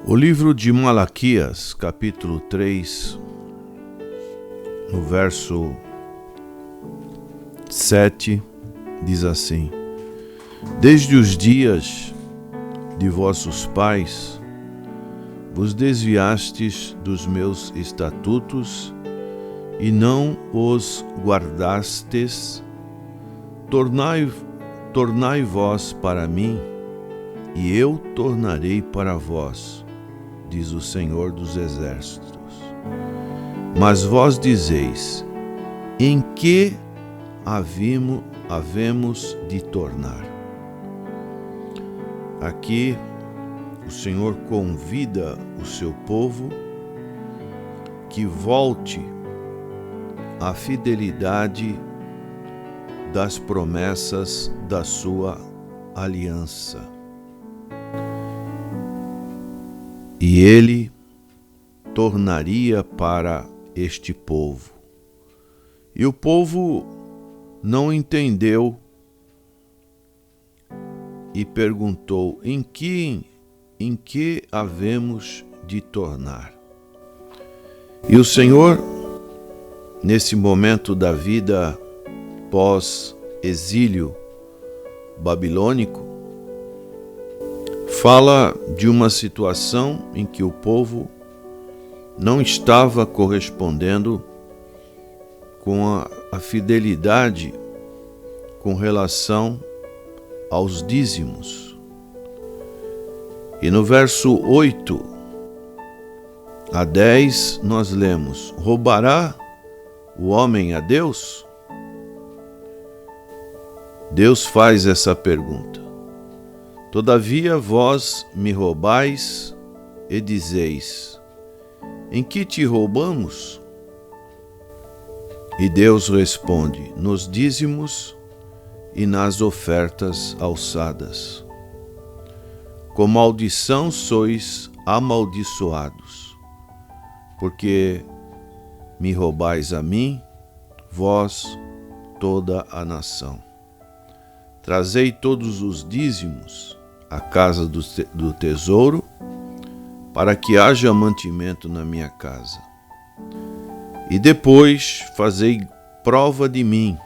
O livro de Malaquias, capítulo 3, no verso 7, diz assim: Desde os dias de vossos pais, vos desviastes dos meus estatutos e não os guardastes. Tornai vós para mim, e eu tornarei para vós, diz o Senhor dos Exércitos. Mas vós dizeis: em que havemos de tornar? Aqui o Senhor convida o seu povo que volte à fidelidade das promessas da sua aliança. E ele tornaria para este povo. E o povo não entendeu e perguntou: em que havemos de tornar? E o Senhor, nesse momento da vida pós-exílio babilônico, fala de uma situação em que o povo não estava correspondendo com a fidelidade com relação aos dízimos. E no verso 8 a 10 nós lemos: roubará o homem a Deus? Deus faz essa pergunta. Todavia vós me roubais e dizeis: em que te roubamos? E Deus responde: nos dízimos e nas ofertas alçadas. Com maldição sois amaldiçoados, porque me roubais a mim, vós, toda a nação. Trazei todos os dízimos à casa do tesouro, para que haja mantimento na minha casa. E depois fazei prova de mim,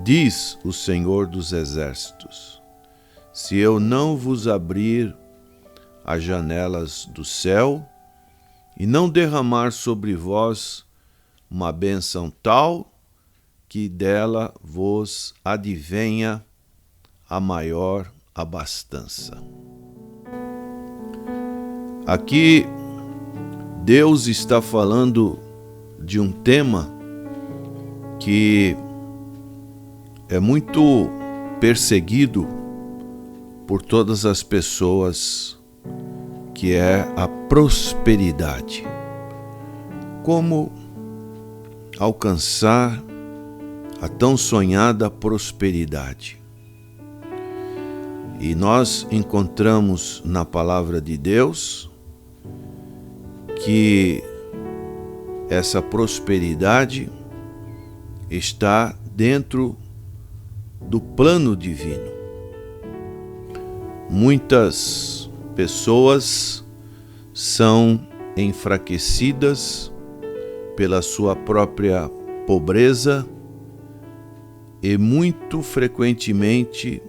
diz o Senhor dos Exércitos, se eu não vos abrir as janelas do céu e não derramar sobre vós uma bênção tal que dela vos advenha a maior abastança. Aqui Deus está falando de um tema que é muito perseguido por todas as pessoas, que é a prosperidade. Como alcançar a tão sonhada prosperidade? E nós encontramos na palavra de Deus que essa prosperidade está dentro do plano divino. Muitas pessoas são enfraquecidas pela sua própria pobreza e muito frequentemente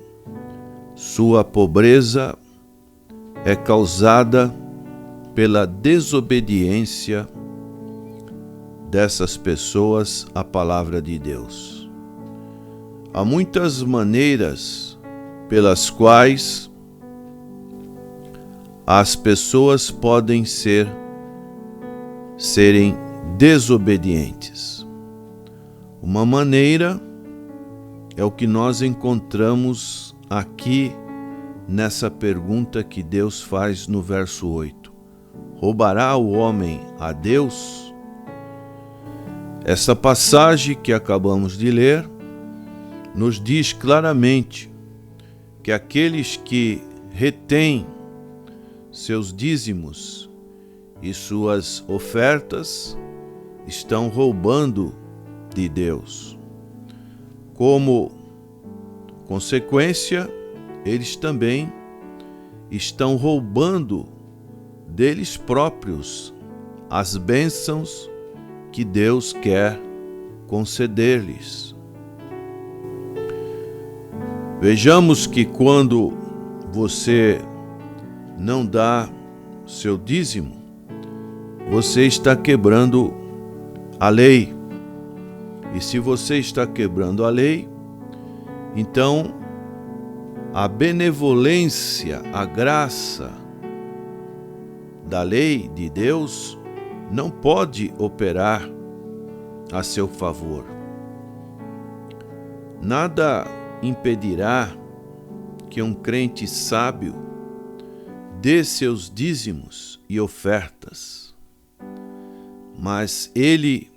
sua pobreza é causada pela desobediência dessas pessoas à palavra de Deus. Há muitas maneiras pelas quais as pessoas podem serem desobedientes. Uma maneira é o que nós encontramos aqui nessa pergunta que Deus faz no verso 8. Roubará o homem a Deus? Essa passagem que acabamos de ler nos diz claramente que aqueles que retêm seus dízimos e suas ofertas estão roubando de Deus. Como consequência, eles também estão roubando deles próprios as bênçãos que Deus quer conceder-lhes. Vejamos que quando você não dá seu dízimo, você está quebrando a lei. E se você está quebrando a lei, então a benevolência, a graça da lei de Deus não pode operar a seu favor. Nada impedirá que um crente sábio dê seus dízimos e ofertas, mas ele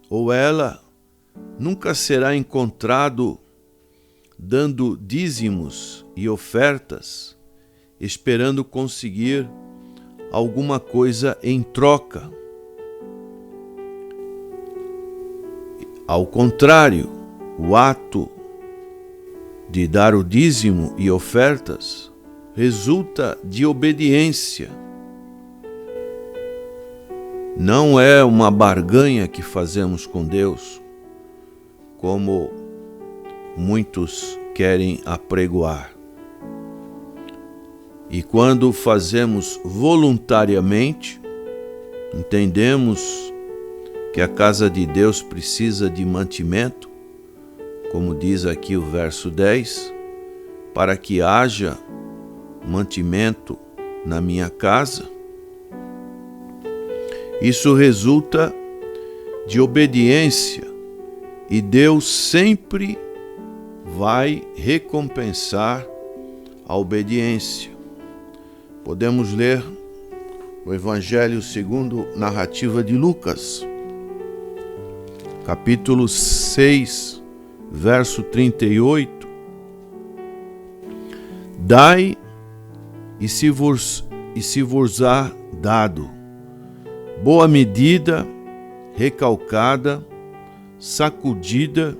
ou ela nunca será encontrado dando dízimos e ofertas, esperando conseguir alguma coisa em troca. Ao contrário, o ato de dar o dízimo e ofertas resulta de obediência. Não é uma barganha que fazemos com Deus, como muitos querem apregoar. E quando fazemos voluntariamente, entendemos que a casa de Deus precisa de mantimento, como diz aqui o verso 10, para que haja mantimento na minha casa. Isso resulta de obediência e Deus sempre vai recompensar a obediência. Podemos ler o Evangelho segundo a narrativa de Lucas, capítulo 6, verso 38. Dai e se vos-á dado, boa medida, recalcada, sacudida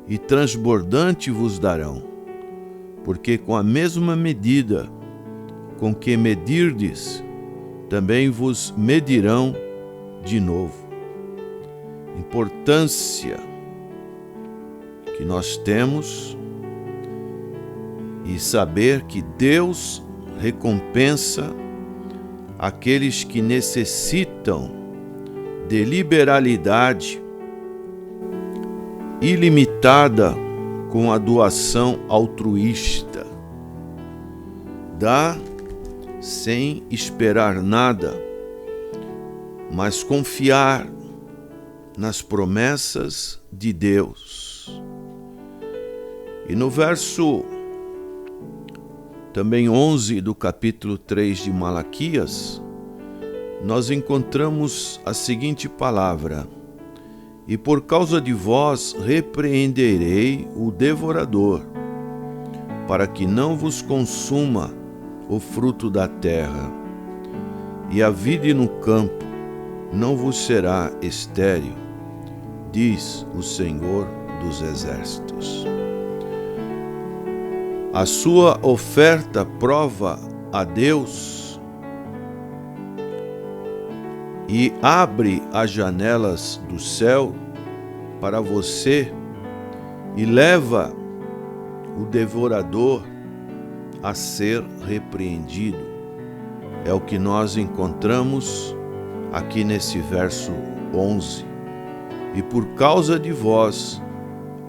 e transbordante vos darão, porque com a mesma medida com que medirdes, também vos medirão de novo. Importância que nós temos e saber que Deus recompensa aqueles que necessitam de liberalidade ilimitada com a doação altruísta. Dá sem esperar nada, mas confiar nas promessas de Deus. E no verso também 11 do capítulo 3 de Malaquias, nós encontramos a seguinte palavra: e por causa de vós repreenderei o devorador, para que não vos consuma o fruto da terra, e a vide no campo não vos será estéril, diz o Senhor dos Exércitos. A sua oferta prova a Deus e abre as janelas do céu para você e leva o devorador a ser repreendido. É o que nós encontramos aqui nesse verso 11. E por causa de vós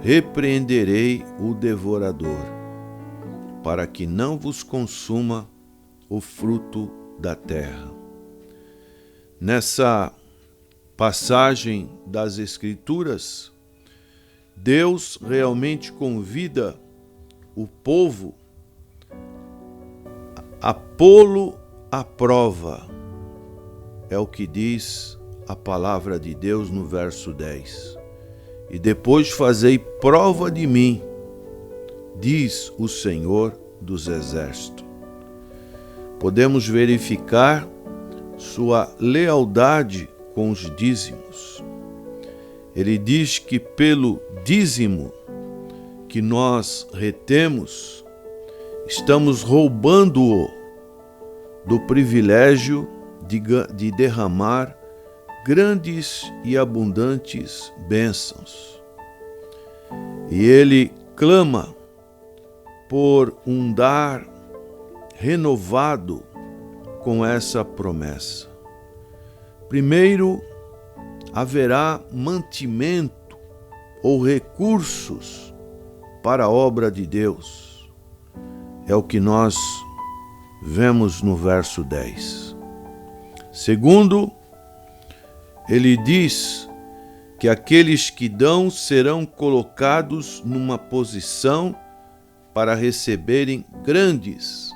repreenderei o devorador, para que não vos consuma o fruto da terra. Nessa passagem das Escrituras, Deus realmente convida o povo a pô-lo à prova. É o que diz a palavra de Deus no verso 10. E depois fazei prova de mim, diz o Senhor dos Exércitos. Podemos verificar sua lealdade com os dízimos. Ele diz que pelo dízimo que nós retemos, estamos roubando-o do privilégio de derramar grandes e abundantes bênçãos. E ele clama por um dar renovado com essa promessa. Primeiro, haverá mantimento ou recursos para a obra de Deus. É o que nós vemos no verso 10. Segundo, ele diz que aqueles que dão serão colocados numa posição para receberem grandes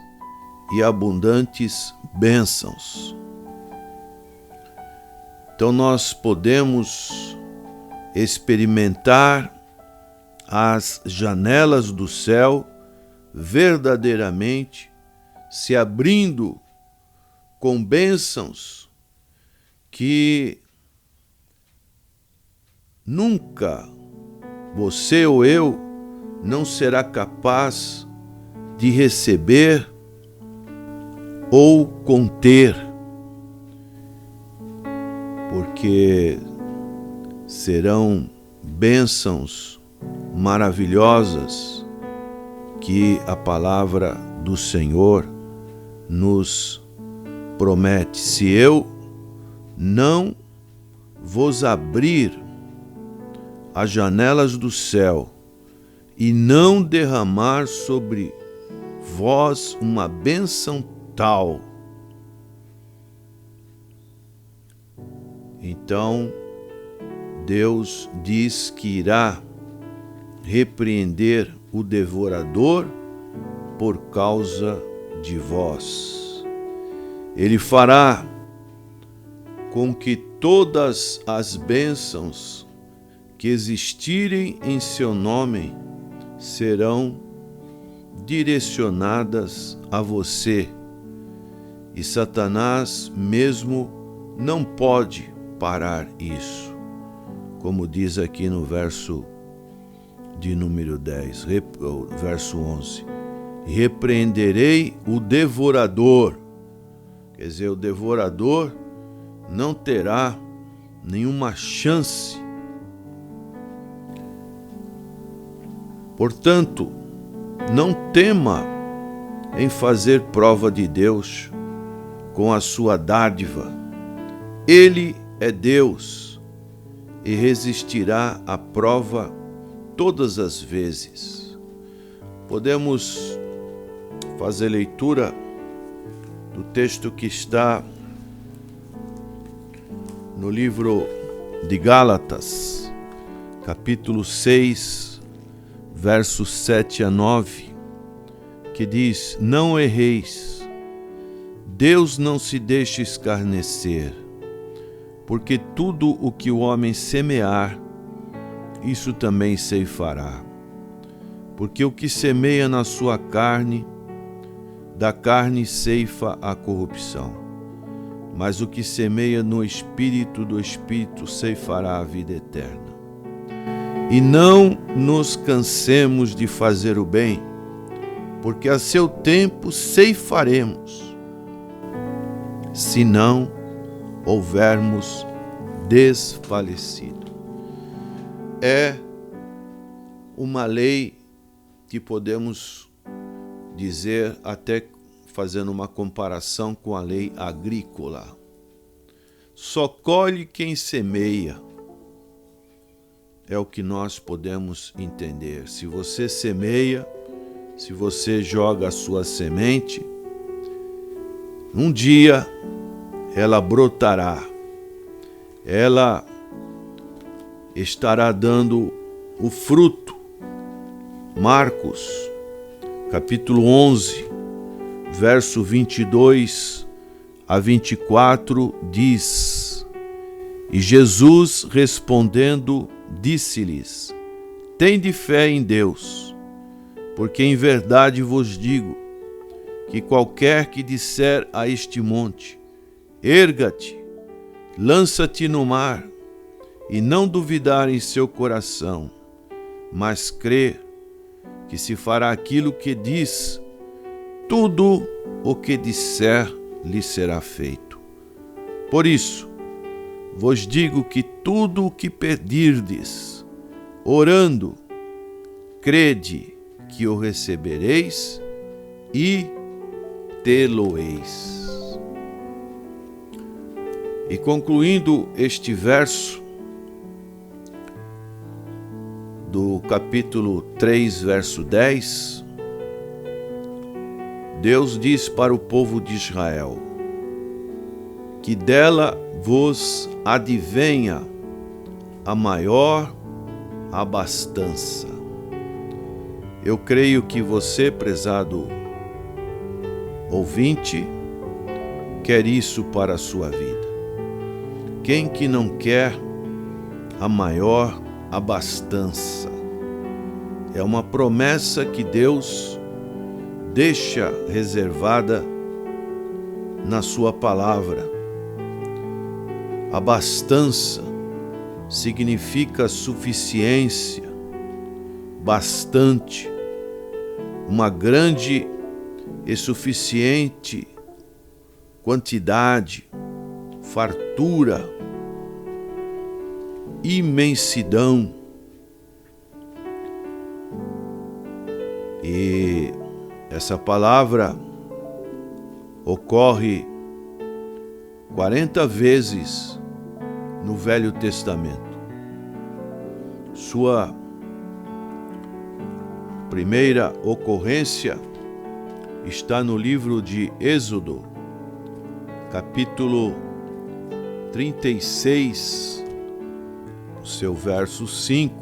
e abundantes bênçãos. Então nós podemos experimentar as janelas do céu verdadeiramente se abrindo com bênçãos que nunca você ou eu não será capaz de receber ou conter, porque serão bênçãos maravilhosas que a palavra do Senhor nos promete. Se eu não vos abrir as janelas do céu e não derramar sobre vós uma bênção tal, então Deus diz que irá repreender o devorador por causa de vós. Ele fará com que todas as bênçãos que existirem em seu nome serão direcionadas a você. E Satanás mesmo não pode parar isso. Como diz aqui no verso de número 10, verso 11. Repreenderei o devorador. Quer dizer, o devorador não terá nenhuma chance. Portanto, não tema em fazer prova de Deus com a sua dádiva. Ele é Deus e resistirá à prova todas as vezes. Podemos fazer leitura do texto que está no livro de Gálatas, capítulo 6, versos 7 a 9, que diz: Não erreis, Deus não se deixa escarnecer, porque tudo o que o homem semear, isso também ceifará. Porque o que semeia na sua carne, da carne ceifa a corrupção, mas o que semeia no Espírito, do Espírito ceifará a vida eterna. E não nos cansemos de fazer o bem, porque a seu tempo ceifaremos, se não houvermos desfalecido. É uma lei que podemos dizer, até fazendo uma comparação com a lei agrícola. Só colhe quem semeia. É o que nós podemos entender. Se você semeia, se você joga a sua semente, um dia ela brotará. Ela estará dando o fruto. Marcos, capítulo 11, verso 22 a 24, diz: E Jesus respondendo, disse-lhes: Tende fé em Deus, porque em verdade vos digo, que qualquer que disser a este monte, erga-te, lança-te no mar, e não duvidar em seu coração, mas crê que se fará aquilo que diz, tudo o que disser lhe será feito. Por isso, vos digo que tudo o que pedirdes, orando, crede que o recebereis e tê-lo-eis. E concluindo este verso do capítulo 3, verso 10, Deus diz para o povo de Israel que dela vos advenha a maior abastança. Eu creio que você, prezado ouvinte, quer isso para a sua vida. Quem que não quer a maior abastança? É uma promessa que Deus deixa reservada na sua palavra. Abastança significa suficiência, bastante, uma grande e suficiente quantidade, fartura, imensidão. E essa palavra ocorre 40 vezes no Velho Testamento. Sua primeira ocorrência está no livro de Êxodo, capítulo 36, o seu verso 5.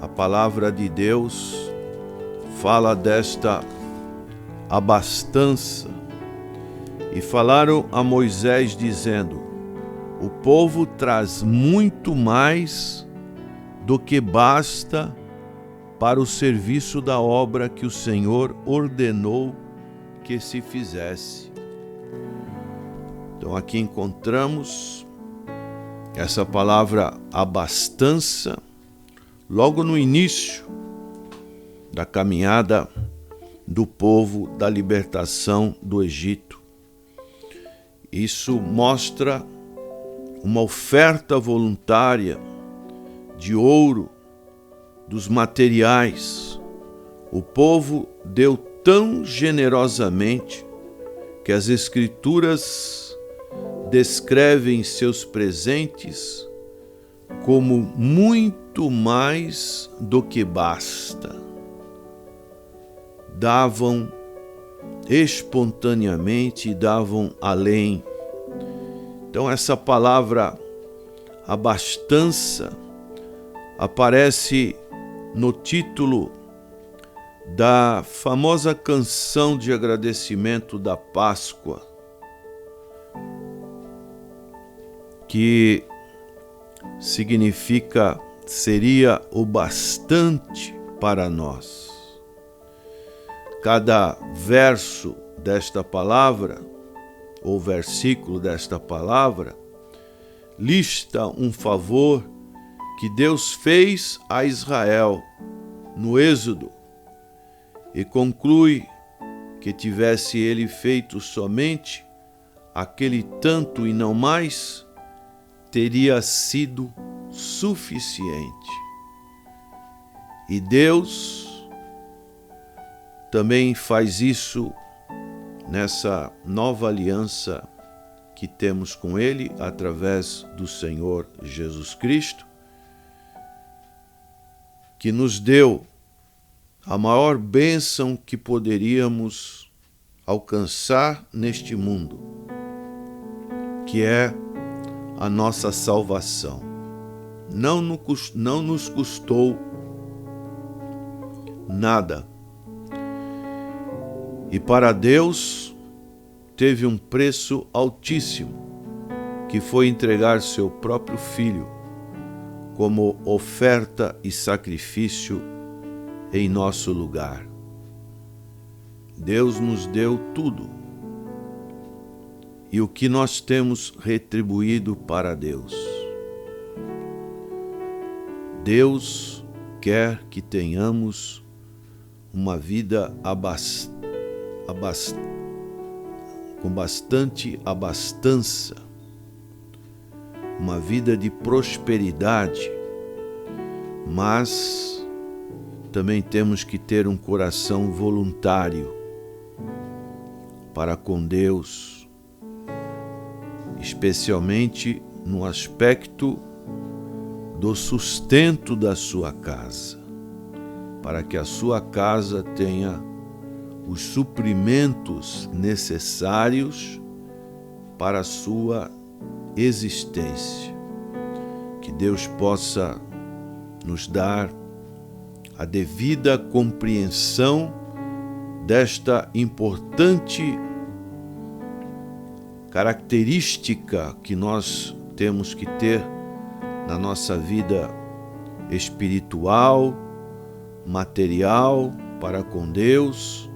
A palavra de Deus fala desta abastança. E falaram a Moisés, dizendo: o povo traz muito mais do que basta para o serviço da obra que o Senhor ordenou que se fizesse. Então aqui encontramos essa palavra abastança logo no início da caminhada do povo da libertação do Egito. Isso mostra uma oferta voluntária de ouro, dos materiais. O povo deu tão generosamente que as Escrituras descrevem seus presentes como muito mais do que basta. Davam espontaneamente e davam além. Então essa palavra abastança aparece no título da famosa canção de agradecimento da Páscoa, que significa seria o bastante para nós. Cada verso desta palavra, ou versículo desta palavra, lista um favor que Deus fez a Israel no Êxodo e conclui que tivesse ele feito somente aquele tanto e não mais, teria sido suficiente. E Deus também faz isso nessa nova aliança que temos com Ele através do Senhor Jesus Cristo, que nos deu a maior bênção que poderíamos alcançar neste mundo, que é a nossa salvação. Não nos custou nada. E para Deus teve um preço altíssimo, que foi entregar seu próprio Filho como oferta e sacrifício em nosso lugar. Deus nos deu tudo. E o que nós temos retribuído para Deus? Deus quer que tenhamos com bastante abastança, uma vida de prosperidade, mas também temos que ter um coração voluntário para com Deus, especialmente no aspecto do sustento da sua casa, para que a sua casa tenha os suprimentos necessários para a sua existência. Que Deus possa nos dar a devida compreensão desta importante característica que nós temos que ter na nossa vida espiritual, material, para com Deus,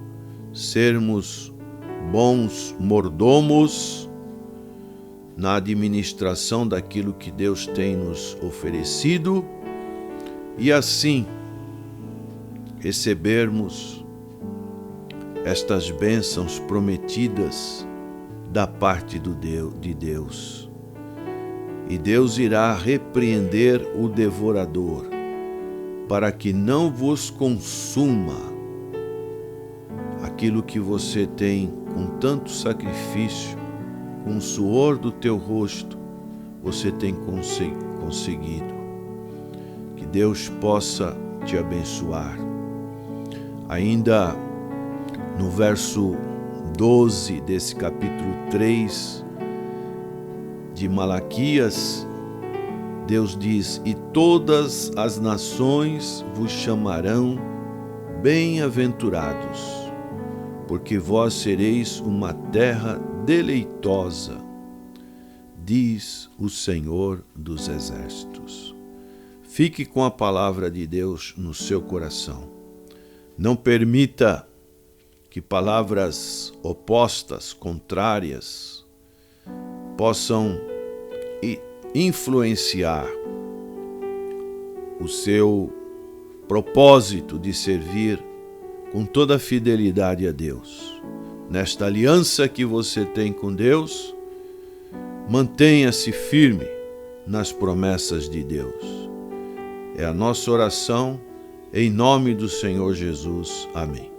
sermos bons mordomos na administração daquilo que Deus tem nos oferecido e assim recebermos estas bênçãos prometidas da parte de Deus. E Deus irá repreender o devorador, para que não vos consuma aquilo que você tem com tanto sacrifício, com o suor do teu rosto, você tem conseguido. Que Deus possa te abençoar. Ainda no verso 12 desse capítulo 3 de Malaquias, Deus diz: e todas as nações vos chamarão bem-aventurados, porque vós sereis uma terra deleitosa, diz o Senhor dos Exércitos. Fique com a palavra de Deus no seu coração. Não permita que palavras opostas, contrárias, possam influenciar o seu propósito de servir com toda a fidelidade a Deus. Nesta aliança que você tem com Deus, mantenha-se firme nas promessas de Deus. É a nossa oração, em nome do Senhor Jesus. Amém.